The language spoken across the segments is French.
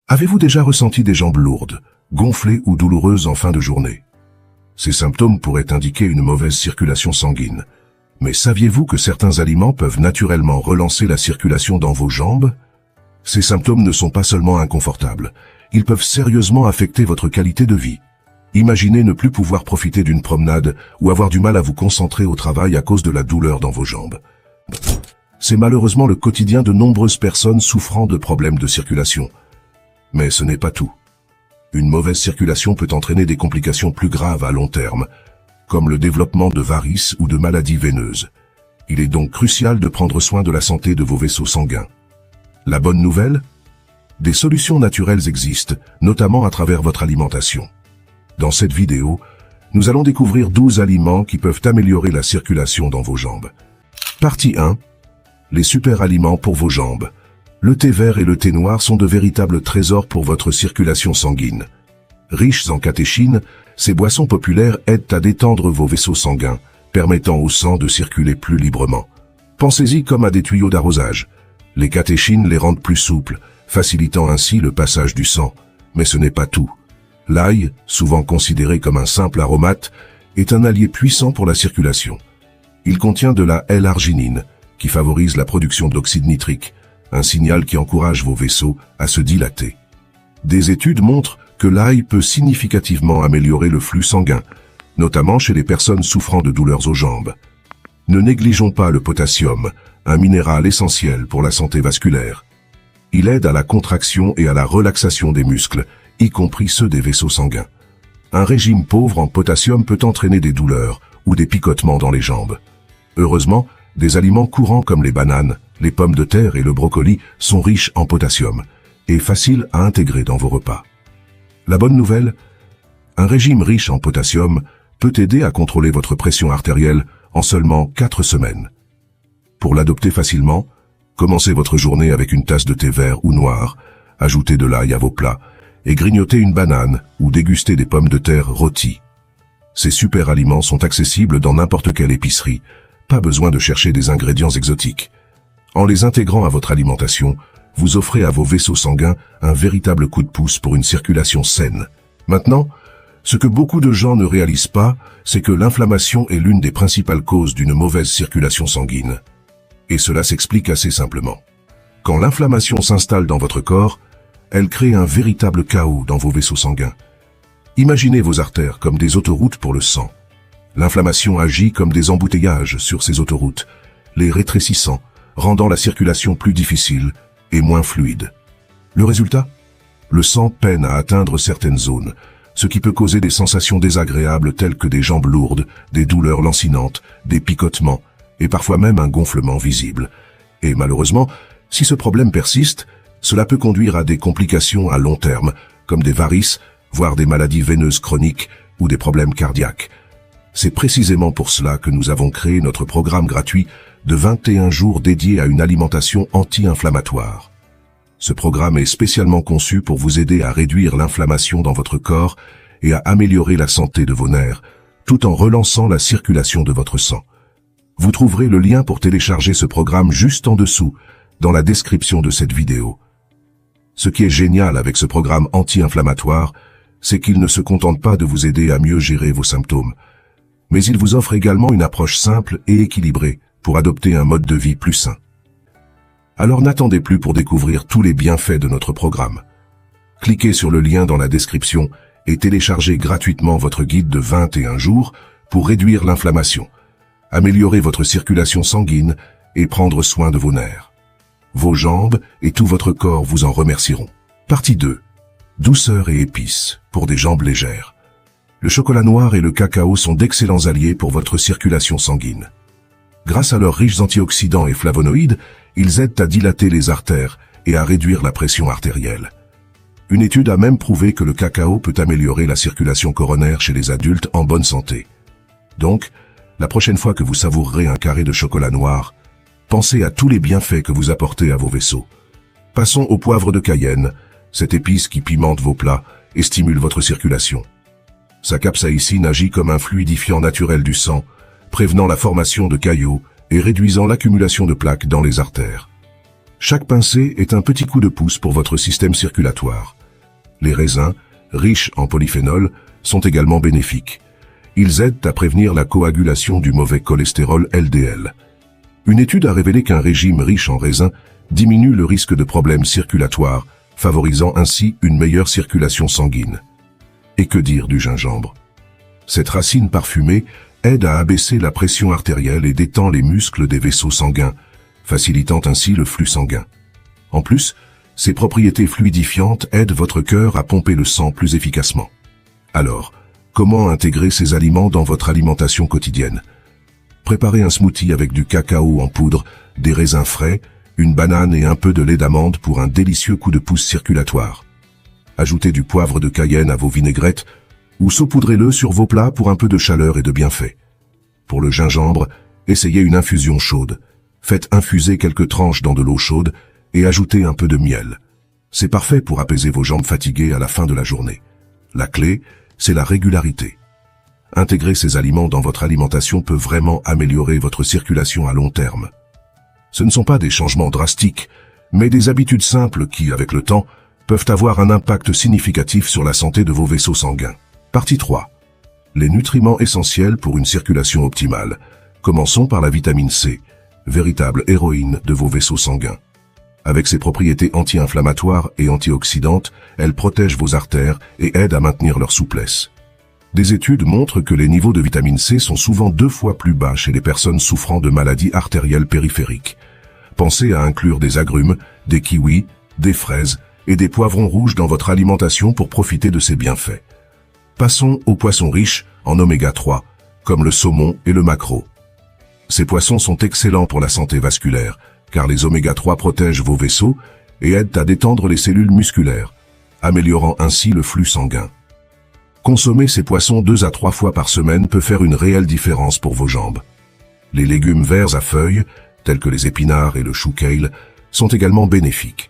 Avez-vous déjà ressenti des jambes lourdes, gonflées ou douloureuses en fin de journée? Ces symptômes pourraient indiquer une mauvaise circulation sanguine. Mais saviez-vous que certains aliments peuvent naturellement relancer la circulation dans vos jambes? Ces symptômes ne sont pas seulement inconfortables, ils peuvent sérieusement affecter votre qualité de vie. Imaginez ne plus pouvoir profiter d'une promenade ou avoir du mal à vous concentrer au travail à cause de la douleur dans vos jambes. C'est malheureusement le quotidien de nombreuses personnes souffrant de problèmes de circulation. Mais ce n'est pas tout. Une mauvaise circulation peut entraîner des complications plus graves à long terme, comme le développement de varices ou de maladies veineuses. Il est donc crucial de prendre soin de la santé de vos vaisseaux sanguins. La bonne nouvelle? Des solutions naturelles existent, notamment à travers votre alimentation. Dans cette vidéo, nous allons découvrir 12 aliments qui peuvent améliorer la circulation dans vos jambes. Partie 1. Les super aliments pour vos jambes. Le thé vert et le thé noir sont de véritables trésors pour votre circulation sanguine. Riches en catéchines, ces boissons populaires aident à détendre vos vaisseaux sanguins, permettant au sang de circuler plus librement. Pensez-y comme à des tuyaux d'arrosage. Les catéchines les rendent plus souples, facilitant ainsi le passage du sang. Mais ce n'est pas tout. L'ail, souvent considéré comme un simple aromate, est un allié puissant pour la circulation. Il contient de la L-arginine, qui favorise la production d'oxyde nitrique, un signal qui encourage vos vaisseaux à se dilater. Des études montrent que l'ail peut significativement améliorer le flux sanguin, notamment chez les personnes souffrant de douleurs aux jambes. Ne négligeons pas le potassium, un minéral essentiel pour la santé vasculaire. Il aide à la contraction et à la relaxation des muscles, y compris ceux des vaisseaux sanguins. Un régime pauvre en potassium peut entraîner des douleurs ou des picotements dans les jambes. Heureusement, des aliments courants comme les bananes, les pommes de terre et le brocoli sont riches en potassium et faciles à intégrer dans vos repas. La bonne nouvelle? Un régime riche en potassium peut aider à contrôler votre pression artérielle en seulement 4 semaines. Pour l'adopter facilement, commencez votre journée avec une tasse de thé vert ou noir, ajoutez de l'ail à vos plats et grignotez une banane ou dégustez des pommes de terre rôties. Ces super aliments sont accessibles dans n'importe quelle épicerie, pas besoin de chercher des ingrédients exotiques. En les intégrant à votre alimentation, vous offrez à vos vaisseaux sanguins un véritable coup de pouce pour une circulation saine. Maintenant, ce que beaucoup de gens ne réalisent pas, c'est que l'inflammation est l'une des principales causes d'une mauvaise circulation sanguine. Et cela s'explique assez simplement. Quand l'inflammation s'installe dans votre corps, elle crée un véritable chaos dans vos vaisseaux sanguins. Imaginez vos artères comme des autoroutes pour le sang. L'inflammation agit comme des embouteillages sur ces autoroutes, les rétrécissant, rendant la circulation plus difficile et moins fluide. Le résultat? Le sang peine à atteindre certaines zones, ce qui peut causer des sensations désagréables telles que des jambes lourdes, des douleurs lancinantes, des picotements et parfois même un gonflement visible. Et malheureusement, si ce problème persiste, cela peut conduire à des complications à long terme, comme des varices, voire des maladies veineuses chroniques ou des problèmes cardiaques. C'est précisément pour cela que nous avons créé notre programme gratuit de 21 jours dédié à une alimentation anti-inflammatoire. Ce programme est spécialement conçu pour vous aider à réduire l'inflammation dans votre corps et à améliorer la santé de vos nerfs, tout en relançant la circulation de votre sang. Vous trouverez le lien pour télécharger ce programme juste en dessous, dans la description de cette vidéo. Ce qui est génial avec ce programme anti-inflammatoire, c'est qu'il ne se contente pas de vous aider à mieux gérer vos symptômes, mais il vous offre également une approche simple et équilibrée pour adopter un mode de vie plus sain. Alors n'attendez plus pour découvrir tous les bienfaits de notre programme. Cliquez sur le lien dans la description et téléchargez gratuitement votre guide de 21 jours pour réduire l'inflammation, améliorer votre circulation sanguine et prendre soin de vos nerfs. Vos jambes et tout votre corps vous en remercieront. Partie 2. Douceur et épices pour des jambes légères. Le chocolat noir et le cacao sont d'excellents alliés pour votre circulation sanguine. Grâce à leurs riches antioxydants et flavonoïdes, ils aident à dilater les artères et à réduire la pression artérielle. Une étude a même prouvé que le cacao peut améliorer la circulation coronaire chez les adultes en bonne santé. Donc, la prochaine fois que vous savourerez un carré de chocolat noir, pensez à tous les bienfaits que vous apportez à vos vaisseaux. Passons au poivre de Cayenne, cette épice qui pimente vos plats et stimule votre circulation. Sa capsaïcine agit comme un fluidifiant naturel du sang, prévenant la formation de caillots et réduisant l'accumulation de plaques dans les artères. Chaque pincée est un petit coup de pouce pour votre système circulatoire. Les raisins, riches en polyphénol, sont également bénéfiques. Ils aident à prévenir la coagulation du mauvais cholestérol LDL. Une étude a révélé qu'un régime riche en raisins diminue le risque de problèmes circulatoires, favorisant ainsi une meilleure circulation sanguine. Et que dire du gingembre? Cette racine parfumée aide à abaisser la pression artérielle et détend les muscles des vaisseaux sanguins, facilitant ainsi le flux sanguin. En plus, ses propriétés fluidifiantes aident votre cœur à pomper le sang plus efficacement. Alors, comment intégrer ces aliments dans votre alimentation quotidienne? Préparez un smoothie avec du cacao en poudre, des raisins frais, une banane et un peu de lait d'amande pour un délicieux coup de pouce circulatoire. Ajoutez du poivre de Cayenne à vos vinaigrettes ou saupoudrez-le sur vos plats pour un peu de chaleur et de bienfait. Pour le gingembre, essayez une infusion chaude. Faites infuser quelques tranches dans de l'eau chaude et ajoutez un peu de miel. C'est parfait pour apaiser vos jambes fatiguées à la fin de la journée. La clé, c'est la régularité. Intégrer ces aliments dans votre alimentation peut vraiment améliorer votre circulation à long terme. Ce ne sont pas des changements drastiques, mais des habitudes simples qui, avec le temps, peuvent avoir un impact significatif sur la santé de vos vaisseaux sanguins. Partie 3. Les nutriments essentiels pour une circulation optimale. Commençons par la vitamine C, véritable héroïne de vos vaisseaux sanguins. Avec ses propriétés anti-inflammatoires et antioxydantes, elle protège vos artères et aide à maintenir leur souplesse. Des études montrent que les niveaux de vitamine C sont souvent 2 fois plus bas chez les personnes souffrant de maladies artérielles périphériques. Pensez à inclure des agrumes, des kiwis, des fraises et des poivrons rouges dans votre alimentation pour profiter de ces bienfaits. Passons aux poissons riches en oméga 3, comme le saumon et le maquereau. Ces poissons sont excellents pour la santé vasculaire, car les oméga 3 protègent vos vaisseaux et aident à détendre les cellules musculaires, améliorant ainsi le flux sanguin. Consommer ces poissons 2 à 3 fois par semaine peut faire une réelle différence pour vos jambes. Les légumes verts à feuilles, tels que les épinards et le chou kale, sont également bénéfiques.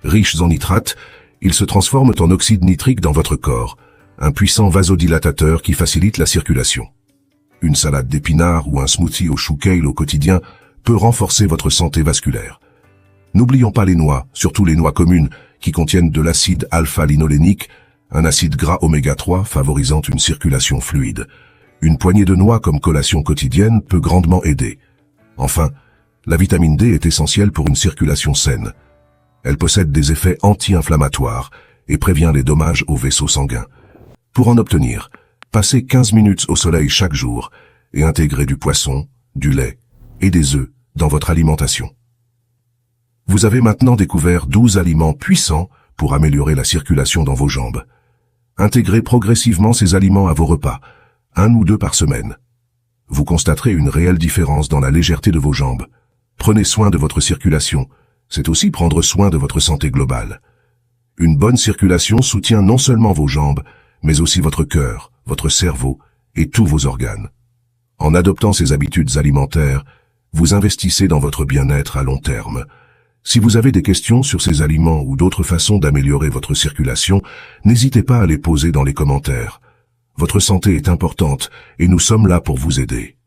Riches en nitrates, ils se transforment en oxyde nitrique dans votre corps, un puissant vasodilatateur qui facilite la circulation. Une salade d'épinards ou un smoothie au chou kale au quotidien peut renforcer votre santé vasculaire. N'oublions pas les noix, surtout les noix communes, qui contiennent de l'acide alpha-linolénique, un acide gras oméga 3 favorisant une circulation fluide. Une poignée de noix comme collation quotidienne peut grandement aider. Enfin, la vitamine D est essentielle pour une circulation saine. Elle possède des effets anti-inflammatoires et prévient les dommages aux vaisseaux sanguins. Pour en obtenir, passez 15 minutes au soleil chaque jour et intégrez du poisson, du lait et des œufs dans votre alimentation. Vous avez maintenant découvert 12 aliments puissants pour améliorer la circulation dans vos jambes. Intégrez progressivement ces aliments à vos repas, 1 ou 2 par semaine. Vous constaterez une réelle différence dans la légèreté de vos jambes. Prenez soin de votre circulation, c'est aussi prendre soin de votre santé globale. Une bonne circulation soutient non seulement vos jambes, mais aussi votre cœur, votre cerveau et tous vos organes. En adoptant ces habitudes alimentaires, vous investissez dans votre bien-être à long terme. Si vous avez des questions sur ces aliments ou d'autres façons d'améliorer votre circulation, n'hésitez pas à les poser dans les commentaires. Votre santé est importante et nous sommes là pour vous aider.